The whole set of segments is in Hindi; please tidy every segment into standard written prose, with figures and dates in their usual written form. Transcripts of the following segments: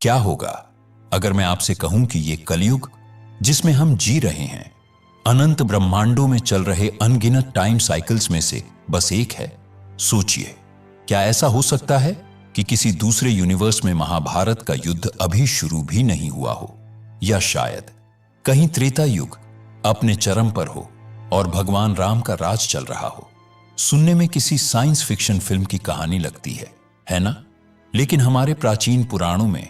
क्या होगा अगर मैं आपसे कहूं कि ये कलयुग जिसमें हम जी रहे हैं अनंत ब्रह्मांडों में चल रहे अनगिनत टाइम साइकिल्स में से बस एक है। सोचिए, क्या ऐसा हो सकता है कि किसी दूसरे यूनिवर्स में महाभारत का युद्ध अभी शुरू भी नहीं हुआ हो, या शायद कहीं त्रेता युग अपने चरम पर हो और भगवान राम का राज चल रहा हो। सुनने में किसी साइंस फिक्शन फिल्म की कहानी लगती है ना? लेकिन हमारे प्राचीन पुराणों में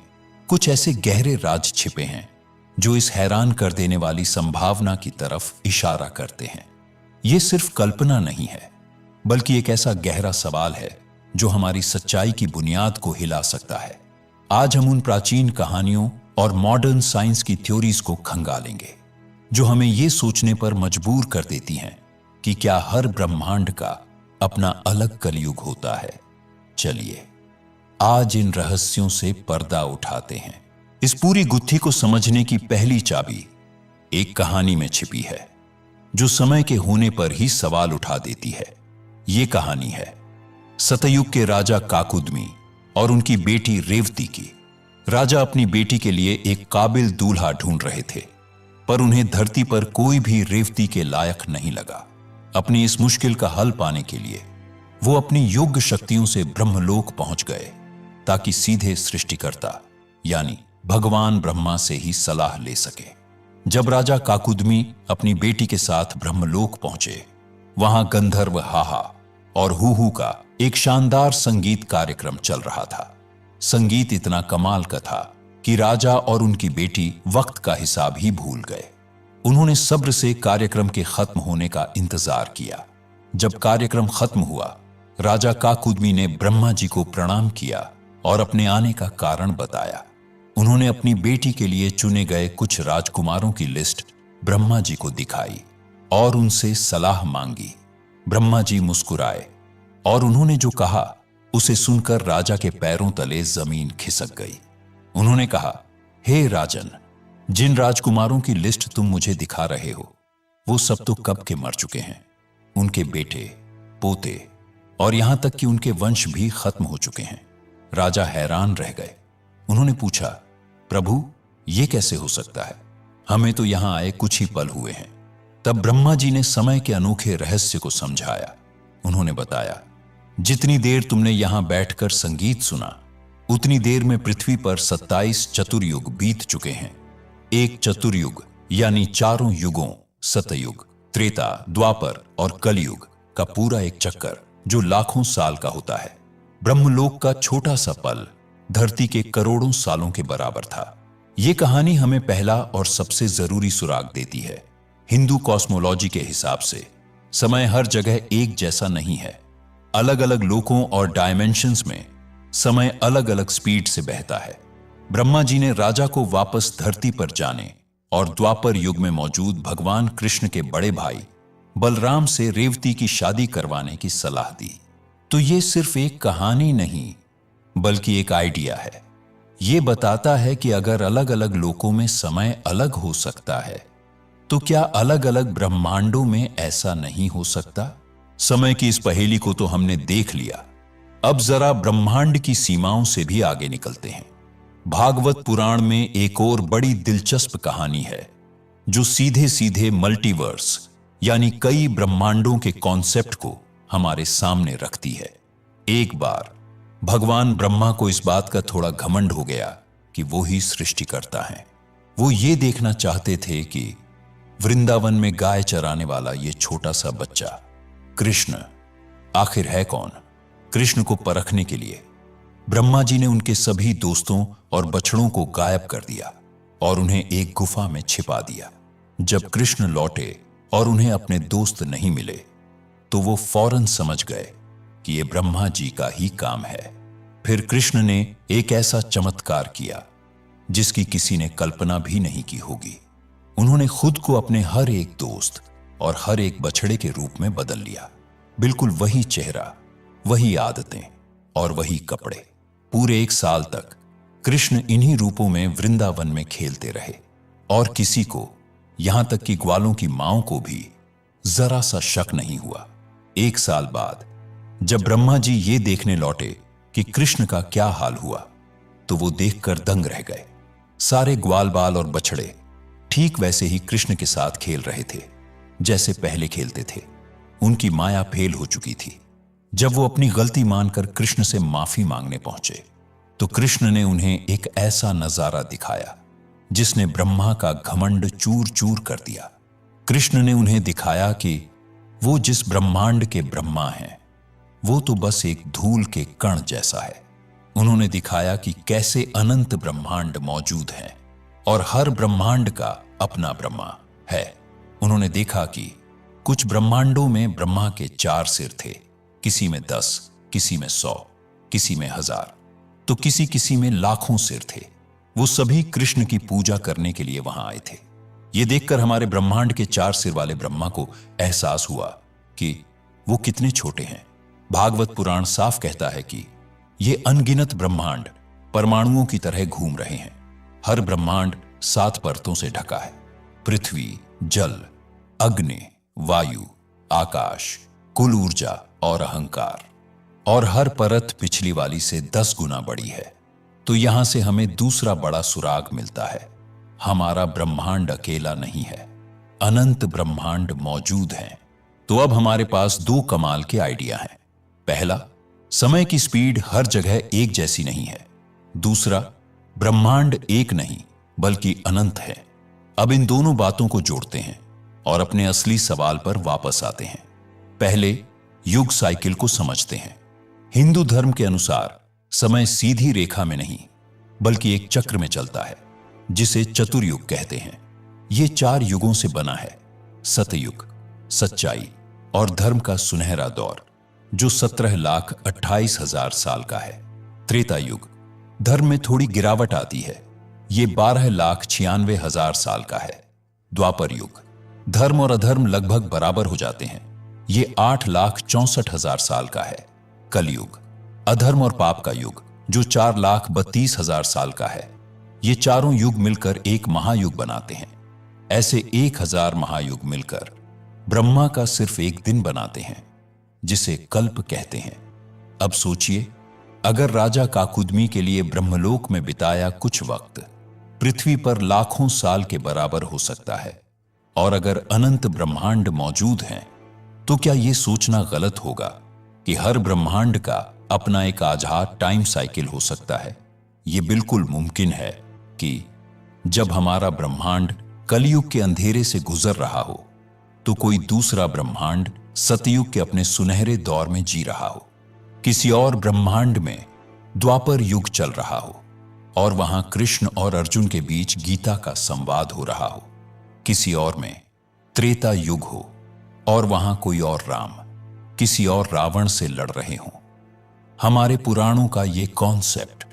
कुछ ऐसे गहरे राज छिपे हैं जो इस हैरान कर देने वाली संभावना की तरफ इशारा करते हैं। यह सिर्फ कल्पना नहीं है, बल्कि एक ऐसा गहरा सवाल है जो हमारी सच्चाई की बुनियाद को हिला सकता है। आज हम उन प्राचीन कहानियों और मॉडर्न साइंस की थ्योरीज को खंगालेंगे जो हमें यह सोचने पर मजबूर कर देती हैं कि क्या हर ब्रह्मांड का अपना अलग कलयुग होता है। चलिए आज इन रहस्यों से पर्दा उठाते हैं। इस पूरी गुत्थी को समझने की पहली चाबी एक कहानी में छिपी है जो समय के होने पर ही सवाल उठा देती है। यह कहानी है सतयुग के राजा काकुदमी और उनकी बेटी रेवती की। राजा अपनी बेटी के लिए एक काबिल दूल्हा ढूंढ रहे थे, पर उन्हें धरती पर कोई भी रेवती के लायक नहीं लगा। अपनी इस मुश्किल का हल पाने के लिए वो अपनी योग्य शक्तियों से ब्रह्मलोक पहुंच गए ताकि सीधे सृष्टिकर्ता यानी भगवान ब्रह्मा से ही सलाह ले सके। जब राजा काकुदमी अपनी बेटी के साथ ब्रह्मलोक पहुंचे, वहां गंधर्व हाहा और हूहू का एक शानदार संगीत कार्यक्रम चल रहा था। संगीत इतना कमाल का था कि राजा और उनकी बेटी वक्त का हिसाब ही भूल गए। उन्होंने सब्र से कार्यक्रम के खत्म होने का इंतजार किया। जब कार्यक्रम खत्म हुआ, राजा काकुदमी ने ब्रह्मा जी को प्रणाम किया और अपने आने का कारण बताया। उन्होंने अपनी बेटी के लिए चुने गए कुछ राजकुमारों की लिस्ट ब्रह्मा जी को दिखाई और उनसे सलाह मांगी। ब्रह्मा जी मुस्कुराए और उन्होंने जो कहा उसे सुनकर राजा के पैरों तले जमीन खिसक गई। उन्होंने कहा, हे राजन, जिन राजकुमारों की लिस्ट तुम मुझे दिखा रहे हो वो सब तो कब के मर चुके हैं। उनके बेटे, पोते और यहां तक कि उनके वंश भी खत्म हो चुके हैं। राजा हैरान रह गए। उन्होंने पूछा, प्रभु, यह कैसे हो सकता है? हमें तो यहां आए कुछ ही पल हुए हैं। तब ब्रह्मा जी ने समय के अनोखे रहस्य को समझाया। उन्होंने बताया, जितनी देर तुमने यहां बैठकर संगीत सुना, उतनी देर में पृथ्वी पर 27 चतुर्युग बीत चुके हैं। एक चतुर्युग यानी चारों युगों, सतयुग, त्रेता, द्वापर और कलयुग का पूरा एक चक्कर जो लाखों साल का होता है। ब्रह्मलोक का छोटा सा पल धरती के करोड़ों सालों के बराबर था। यह कहानी हमें पहला और सबसे जरूरी सुराग देती है। हिंदू कॉस्मोलॉजी के हिसाब से समय हर जगह एक जैसा नहीं है। अलग अलग लोकों और डायमेंशंस में समय अलग अलग स्पीड से बहता है। ब्रह्मा जी ने राजा को वापस धरती पर जाने और द्वापर युग में मौजूद भगवान कृष्ण के बड़े भाई बलराम से रेवती की शादी करवाने की सलाह दी। तो यह सिर्फ एक कहानी नहीं, बल्कि एक आइडिया है। यह बताता है कि अगर अलग अलग लोकों में समय अलग हो सकता है, तो क्या अलग अलग ब्रह्मांडों में ऐसा नहीं हो सकता? समय की इस पहेली को तो हमने देख लिया। अब जरा ब्रह्मांड की सीमाओं से भी आगे निकलते हैं। भागवत पुराण में एक और बड़ी दिलचस्प कहानी है जो सीधे सीधे मल्टीवर्स यानी कई ब्रह्मांडों के कॉन्सेप्ट को हमारे सामने रखती है। एक बार भगवान ब्रह्मा को इस बात का थोड़ा घमंड हो गया कि वो ही सृष्टिकर्ता हैं। वो ये देखना चाहते थे कि वृंदावन में गाय चराने वाला ये छोटा सा बच्चा कृष्ण आखिर है कौन। कृष्ण को परखने के लिए ब्रह्मा जी ने उनके सभी दोस्तों और बछड़ों को गायब कर दिया और उन्हें एक गुफा में छिपा दिया। जब कृष्ण लौटे और उन्हें अपने दोस्त नहीं मिले, तो वो फौरन समझ गए कि ये ब्रह्मा जी का ही काम है। फिर कृष्ण ने एक ऐसा चमत्कार किया जिसकी किसी ने कल्पना भी नहीं की होगी। उन्होंने खुद को अपने हर एक दोस्त और हर एक बछड़े के रूप में बदल लिया। बिल्कुल वही चेहरा, वही आदतें और वही कपड़े। पूरे 1 साल तक कृष्ण इन्हीं रूपों में वृंदावन में खेलते रहे और किसी को, यहां तक कि ग्वालों की मांओं को भी जरा सा शक नहीं हुआ। 1 साल बाद जब ब्रह्मा जी ये देखने लौटे कि कृष्ण का क्या हाल हुआ, तो वो देखकर दंग रह गए। सारे ग्वाल बाल और बछड़े ठीक वैसे ही कृष्ण के साथ खेल रहे थे जैसे पहले खेलते थे। उनकी माया फेल हो चुकी थी। जब वो अपनी गलती मानकर कृष्ण से माफी मांगने पहुंचे तो कृष्ण ने उन्हें एक ऐसा नजारा दिखाया जिसने ब्रह्मा का घमंड चूर चूर कर दिया। कृष्ण ने उन्हें दिखाया कि वो जिस ब्रह्मांड के ब्रह्मा हैं वो तो बस एक धूल के कण जैसा है। उन्होंने दिखाया कि कैसे अनंत ब्रह्मांड मौजूद हैं और हर ब्रह्मांड का अपना ब्रह्मा है। उन्होंने देखा कि कुछ ब्रह्मांडों में ब्रह्मा के 4 सिर थे, किसी में 10, किसी में 100, किसी में 1000, तो किसी में लाखों सिर थे। वो सभी कृष्ण की पूजा करने के लिए वहां आए थे। ये देखकर हमारे ब्रह्मांड के 4 सिर वाले ब्रह्मा को एहसास हुआ कि वो कितने छोटे हैं। भागवत पुराण साफ कहता है कि ये अनगिनत ब्रह्मांड परमाणुओं की तरह घूम रहे हैं। हर ब्रह्मांड 7 परतों से ढका है। पृथ्वी, जल, अग्नि, वायु, आकाश, कुल ऊर्जा और अहंकार, और हर परत पिछली वाली से 10 गुना बड़ी है। तो यहां से हमें दूसरा बड़ा सुराग मिलता है। हमारा ब्रह्मांड अकेला नहीं है, अनंत ब्रह्मांड मौजूद हैं। तो अब हमारे पास 2 कमाल के आइडिया हैं। पहला, समय की स्पीड हर जगह एक जैसी नहीं है। दूसरा, ब्रह्मांड एक नहीं बल्कि अनंत है। अब इन दोनों बातों को जोड़ते हैं और अपने असली सवाल पर वापस आते हैं। पहले युग साइकिल को समझते हैं। हिंदू धर्म के अनुसार समय सीधी रेखा में नहीं बल्कि एक चक्र में चलता है जिसे चतुर्युग कहते हैं। ये 4 युगों से बना है। सतयुग, सच्चाई और धर्म का सुनहरा दौर जो 17,28,000 साल का है। त्रेता युग, धर्म में थोड़ी गिरावट आती है, ये 12,96,000 साल का है। द्वापर युग, धर्म और अधर्म लगभग बराबर हो जाते हैं, ये 8,64,000 साल का है। कलयुग, अधर्म और पाप का युग जो 4,32,000 साल का है। ये चारों युग मिलकर एक महायुग बनाते हैं। ऐसे 1,000 महायुग मिलकर ब्रह्मा का सिर्फ एक दिन बनाते हैं जिसे कल्प कहते हैं। अब सोचिए, अगर राजा काकुदमी के लिए ब्रह्मलोक में बिताया कुछ वक्त पृथ्वी पर लाखों साल के बराबर हो सकता है, और अगर अनंत ब्रह्मांड मौजूद हैं तो क्या यह सोचना गलत होगा कि हर ब्रह्मांड का अपना एक आजाद टाइम साइकिल हो सकता है? यह बिल्कुल मुमकिन है कि जब हमारा ब्रह्मांड कलयुग के अंधेरे से गुजर रहा हो तो कोई दूसरा ब्रह्मांड सतयुग के अपने सुनहरे दौर में जी रहा हो। किसी और ब्रह्मांड में द्वापर युग चल रहा हो और वहां कृष्ण और अर्जुन के बीच गीता का संवाद हो रहा हो। किसी और में त्रेता युग हो और वहां कोई और राम किसी और रावण से लड़ रहे हों। हमारे पुराणों का ये कॉन्सेप्ट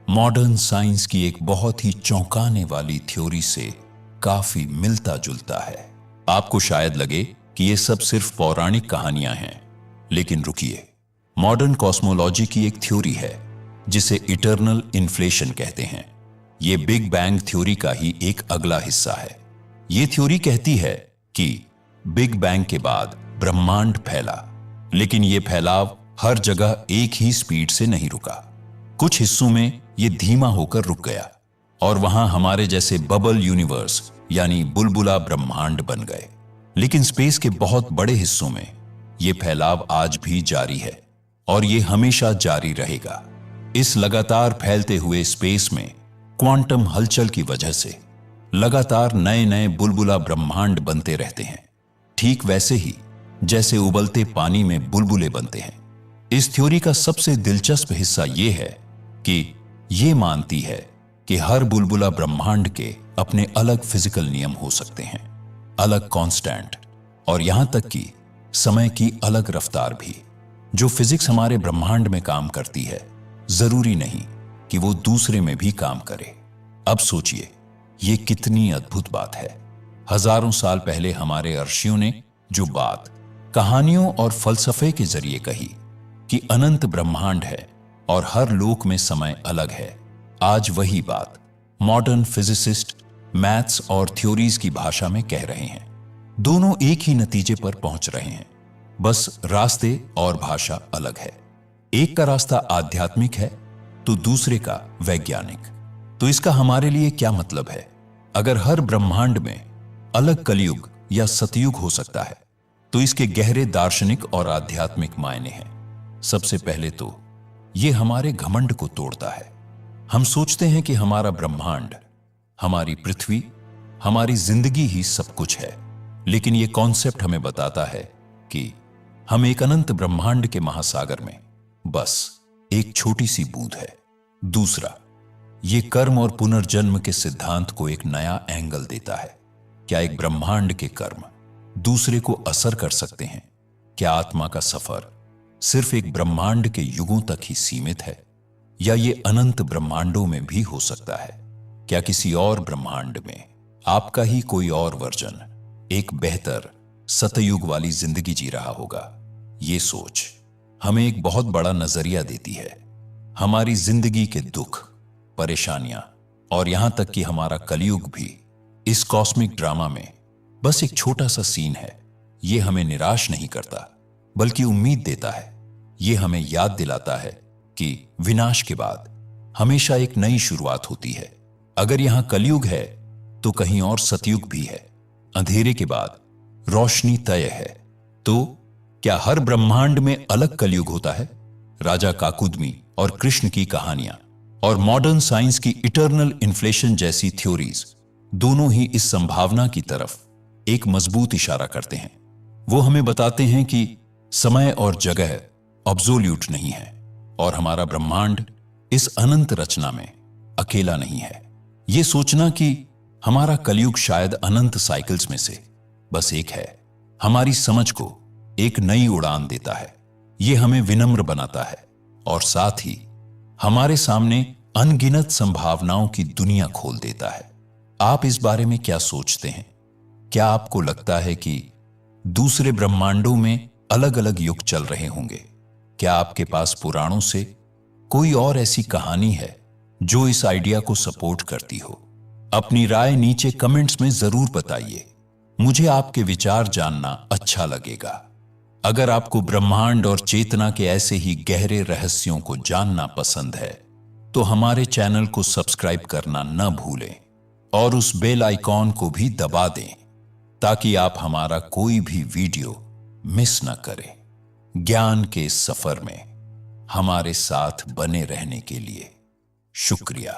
मॉडर्न साइंस की एक बहुत ही चौंकाने वाली थ्योरी से काफी मिलता जुलता है। आपको शायद लगे कि ये सब सिर्फ पौराणिक कहानियां हैं, लेकिन रुकिए, मॉडर्न कॉस्मोलॉजी की एक थ्योरी है जिसे इटर्नल इन्फ्लेशन कहते हैं। ये बिग बैंग थ्योरी का ही एक अगला हिस्सा है। ये थ्योरी कहती है कि बिग बैंग के बाद ब्रह्मांड फैला, लेकिन यह फैलाव हर जगह एक ही स्पीड से नहीं रुका। कुछ हिस्सों में यह धीमा होकर रुक गया और वहां हमारे जैसे बबल यूनिवर्स यानी बुलबुला ब्रह्मांड बन गए। लेकिन स्पेस के बहुत बड़े हिस्सों में यह फैलाव आज भी जारी है और यह हमेशा जारी रहेगा। इस लगातार फैलते हुए स्पेस में क्वांटम हलचल की वजह से लगातार नए नए बुलबुला ब्रह्मांड बनते रहते हैं, ठीक वैसे ही जैसे उबलते पानी में बुलबुले बनते हैं। इस थ्योरी का सबसे दिलचस्प हिस्सा यह है कि यह मानती है कि हर बुलबुला ब्रह्मांड के अपने अलग फिजिकल नियम हो सकते हैं, अलग कांस्टेंट, और यहां तक कि समय की अलग रफ्तार भी। जो फिजिक्स हमारे ब्रह्मांड में काम करती है, जरूरी नहीं कि वो दूसरे में भी काम करे। अब सोचिए, ये कितनी अद्भुत बात है। हजारों साल पहले हमारे ऋषियों ने जो बात कहानियों और फलसफे के जरिए कही कि अनंत ब्रह्मांड है और हर लोक में समय अलग है, आज वही बात मॉडर्न फिजिसिस्ट मैथ्स और थ्योरीज की भाषा में कह रहे हैं। दोनों एक ही नतीजे पर पहुंच रहे हैं, बस रास्ते और भाषा अलग है। एक का रास्ता आध्यात्मिक है तो दूसरे का वैज्ञानिक। तो इसका हमारे लिए क्या मतलब है? अगर हर ब्रह्मांड में अलग कलयुग या सतयुग हो सकता है तो इसके गहरे दार्शनिक और आध्यात्मिक मायने हैं। सबसे पहले तो यह हमारे घमंड को तोड़ता है। हम सोचते हैं कि हमारा ब्रह्मांड, हमारी पृथ्वी, हमारी जिंदगी ही सब कुछ है, लेकिन यह कॉन्सेप्ट हमें बताता है कि हम एक अनंत ब्रह्मांड के महासागर में बस एक छोटी सी बूंद है। दूसरा, यह कर्म और पुनर्जन्म के सिद्धांत को एक नया एंगल देता है। क्या एक ब्रह्मांड के कर्म दूसरे को असर कर सकते हैं? क्या आत्मा का सफर सिर्फ एक ब्रह्मांड के युगों तक ही सीमित है, या ये अनंत ब्रह्मांडों में भी हो सकता है? क्या किसी और ब्रह्मांड में आपका ही कोई और वर्जन एक बेहतर सतयुग वाली जिंदगी जी रहा होगा? ये सोच हमें एक बहुत बड़ा नजरिया देती है। हमारी जिंदगी के दुख, परेशानियां और यहां तक कि हमारा कलयुग भी इस कॉस्मिक ड्रामा में बस एक छोटा सा सीन है। यह हमें निराश नहीं करता, बल्कि उम्मीद देता है। यह हमें याद दिलाता है कि विनाश के बाद हमेशा एक नई शुरुआत होती है। अगर यहां कलयुग है तो कहीं और सतयुग भी है। अंधेरे के बाद रोशनी तय है। तो क्या हर ब्रह्मांड में अलग कलयुग होता है? राजा काकुदमी और कृष्ण की कहानियां और मॉडर्न साइंस की इटर्नल इन्फ्लेशन जैसी थ्योरीज दोनों ही इस संभावना की तरफ एक मजबूत इशारा करते हैं। वो हमें बताते हैं कि समय और जगह अब्सोल्यूट नहीं है और हमारा ब्रह्मांड इस अनंत रचना में अकेला नहीं है। ये सोचना कि हमारा कलयुग शायद अनंत साइकिल्स में से बस एक है, हमारी समझ को एक नई उड़ान देता है। ये हमें विनम्र बनाता है और साथ ही हमारे सामने अनगिनत संभावनाओं की दुनिया खोल देता है। आप इस बारे में क्या सोचते हैं? क्या आपको लगता है कि दूसरे ब्रह्मांडों में अलग अलग युग चल रहे होंगे? क्या आपके पास पुराणों से कोई और ऐसी कहानी है जो इस आइडिया को सपोर्ट करती हो? अपनी राय नीचे कमेंट्स में जरूर बताइए। मुझे आपके विचार जानना अच्छा लगेगा। अगर आपको ब्रह्मांड और चेतना के ऐसे ही गहरे रहस्यों को जानना पसंद है तो हमारे चैनल को सब्सक्राइब करना न भूलें और उस बेल आइकॉन को भी दबा दें ताकि आप हमारा कोई भी वीडियो मिस न करें। ज्ञान के सफर में हमारे साथ बने रहने के लिए शुक्रिया।